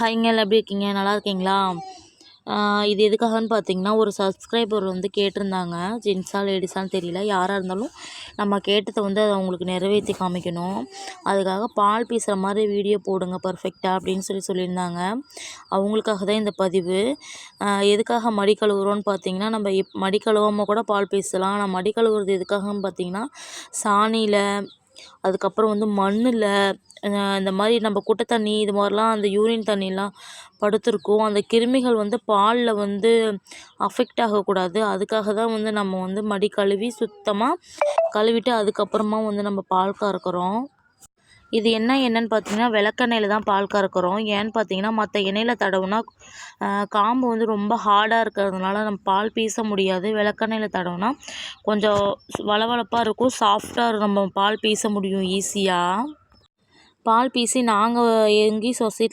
ஹாய்ங்க, எல்லாம் எப்படி இருக்கீங்க? நல்லா இருக்கீங்களா? இது எதுக்காகன்னு பார்த்தீங்கன்னா, ஒரு சப்ஸ்கிரைபர் வந்து கேட்டிருந்தாங்க. ஜென்ஸா லேடிஸான்னு தெரியல. யாராக இருந்தாலும் நம்ம கேட்டதை வந்து அதை அவங்களுக்கு நிறைவேற்றி காமிக்கணும். அதுக்காக பால் பீசுகிற மாதிரி வீடியோ போடுங்க பர்ஃபெக்டாக அப்படின்னு சொல்லியிருந்தாங்க. அவங்களுக்காக தான் இந்த பதிவு. எதுக்காக மடி கழுவுறோன்னு பார்த்தீங்கன்னா, நம்ம மடி கழுவாமல் கூட பால் பீசலாம். ஆனால் மடி கழுவுறது எதுக்காகன்னு பார்த்தீங்கன்னா, சாணியில், அதுக்கப்புறம் வந்து மண்ணில், இந்த மாதிரி நம்ம குட்டை தண்ணி இது மாதிரிலாம் அந்த யூரின் தண்ணிலாம் படுத்திருக்கும். அந்த கிருமிகள் வந்து பாலில் வந்து அஃபெக்ட் ஆகக்கூடாது. அதுக்காக தான் வந்து நம்ம வந்து மடி கழுவி சுத்தமாக கழுவிட்டு அதுக்கப்புறமா வந்து நம்ம பால் கறக்கிறோம். இது என்னன்னு பார்த்தீங்கன்னா, விளக்கெண்ணெயில் தான் பால் கறக்கிறோம். ஏன்னு பார்த்தீங்கன்னா, மற்ற எண்ணெயில் தடவுனா காம்பு வந்து ரொம்ப ஹார்டாக இருக்கிறதுனால நம்ம பால் பீச முடியாது. விளக்கெண்ணெயில் தடவுனா கொஞ்சம் வளவளப்பாக இருக்கும், சாஃப்டாக நம்ம பால் பீச முடியும் ஈஸியாக. பால் பீசி நாங்கள் எங்கேயும் சொசைட்டியில்